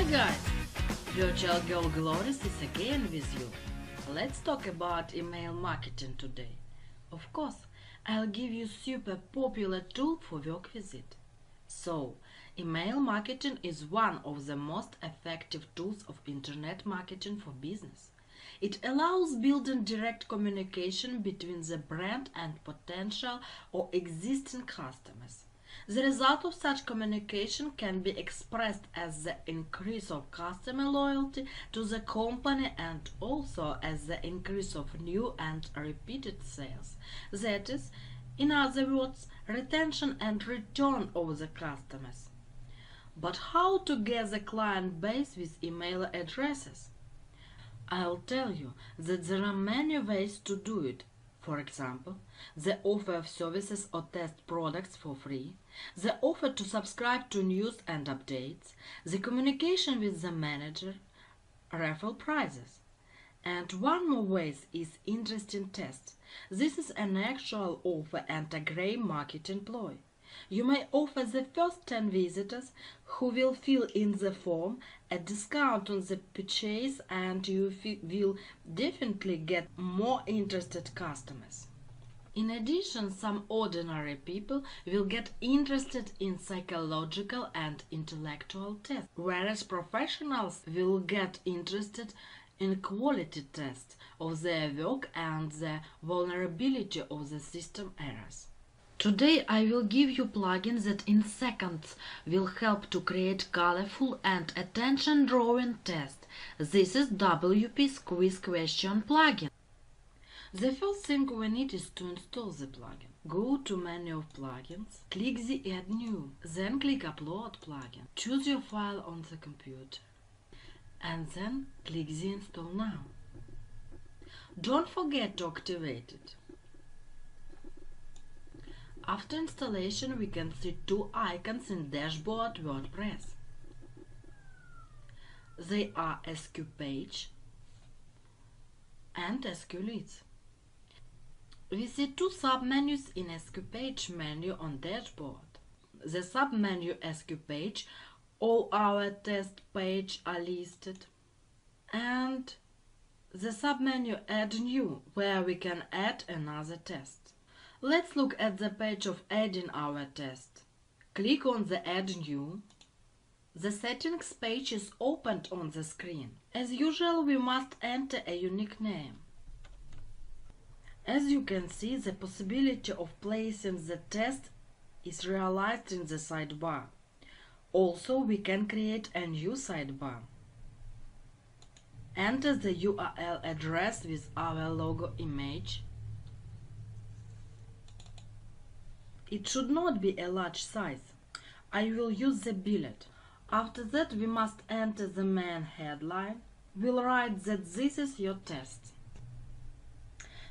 Hi guys! Virtual Girl Gloris is again with you. Let's talk about email marketing today. Of course, I'll give you super popular tool for work with it. So, email marketing is one of the most effective tools of internet marketing for business. It allows building direct communication between the brand and potential or existing customers. The result of such communication can be expressed as the increase of customer loyalty to the company and also as the increase of new and repeated sales. That is, in other words, retention and return of the customers. But how to get the client base with email addresses? I'll tell you that there are many ways to do it. For example, the offer of services or test products for free, the offer to subscribe to news and updates, the communication with the manager, raffle prizes. And one more way is interesting tests. This is an actual offer and a great marketing ploy. You may offer the first 10 visitors who will fill in the form a discount on the purchase, and you will definitely get more interested customers. In addition, some ordinary people will get interested in psychological and intellectual tests, whereas professionals will get interested in quality tests of their work and the vulnerability of the system errors. Today I will give you plugins that in seconds will help to create colorful and attention-drawing tests. This is WP Quiz Question plugin. The first thing we need is to install the plugin. Go to menu of plugins, click the Add New, then click Upload plugin. Choose your file on the computer and then click the Install Now. Don't forget to activate it. After installation, we can see two icons in Dashboard WordPress. They are SQ Page and SQ Leads. We see two submenus in SQ Page menu on Dashboard. The submenu SQ Page, all our test page are listed, and the submenu Add New, where we can add another test. Let's look at the page of adding our test. Click on the Add New. The settings page is opened on the screen. As usual, we must enter a unique name. As you can see, the possibility of placing the test is realized in the sidebar. Also, we can create a new sidebar. Enter the URL address with our logo image. It should not be a large size. I will use the billet. After that, we must enter the main headline. We'll write that this is your test.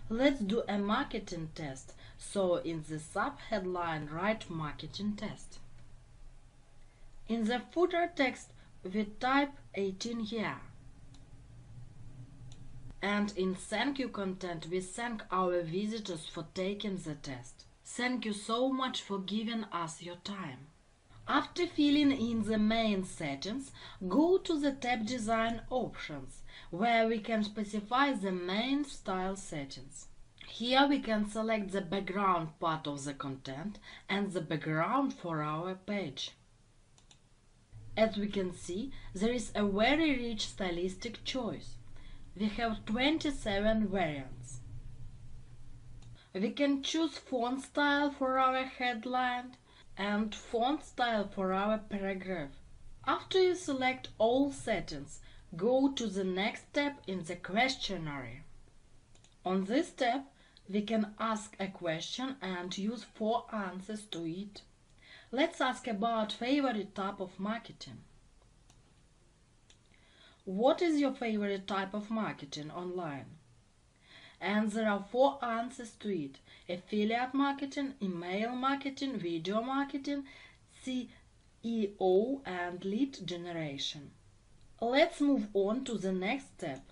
Let's do a marketing test. So in the sub-headline, write marketing test. In the footer text, we type 18 year. And in thank you content, we thank our visitors for taking the test. Thank you so much for giving us your time. After filling in the main settings, go to the tab Design Options, where we can specify the main style settings. Here we can select the background part of the content and the background for our page. As we can see, there is a very rich stylistic choice. We have 27 variants. We can choose font style for our headline and font style for our paragraph. After you select all settings, go to the next tab in the questionnaire. On this tab, we can ask a question and use 4 answers to it. Let's ask about favorite type of marketing. What is your favorite type of marketing online? And there are 4 answers to it: affiliate marketing, email marketing, video marketing, SEO, and lead generation. Let's move on to the next step.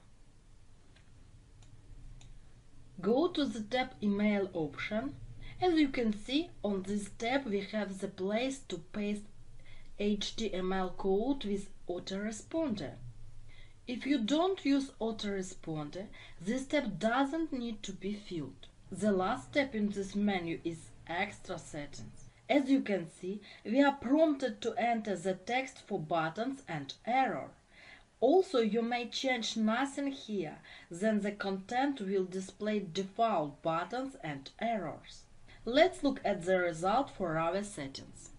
Go to the tab Email option. As you can see, on this tab we have the place to paste HTML code with autoresponder. If you don't use autoresponder, this step doesn't need to be filled. The last step in this menu is extra settings. As you can see, we are prompted to enter the text for buttons and error. Also, you may change nothing here, then the content will display default buttons and errors. Let's look at the result for our settings.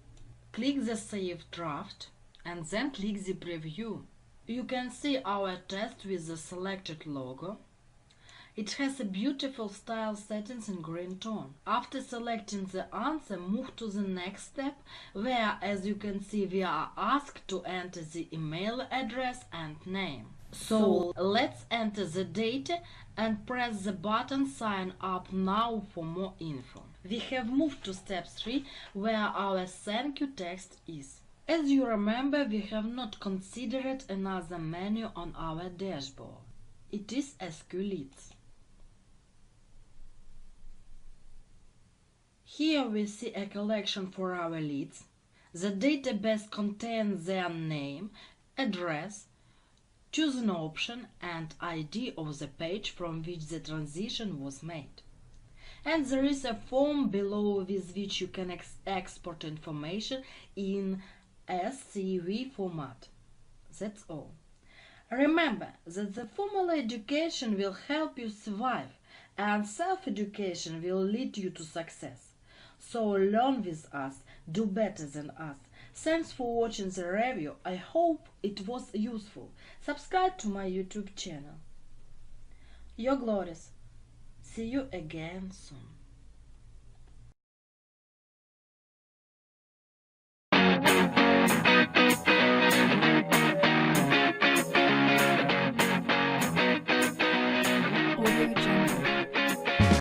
Click the Save Draft and then click the Preview. You can see our test with the selected logo. It has a beautiful style settings in green tone. After selecting the answer, move to the next step where, as you can see, we are asked to enter the email address and name. So let's enter the data and press the button Sign Up Now for more info. We have moved to step 3 where our thank you text is. As you remember, we have not considered another menu on our dashboard. It is SQ Leads. Here we see a collection for our leads. The database contains their name, address, chosen option and ID of the page from which the transition was made. And there is a form below with which you can export information in SCV format. That's all. Remember that the formal education will help you survive and self-education will lead you to success. So learn with us, do better than us. Thanks for watching the review. I hope it was useful. Subscribe to my YouTube channel. Your Glories. See you again soon.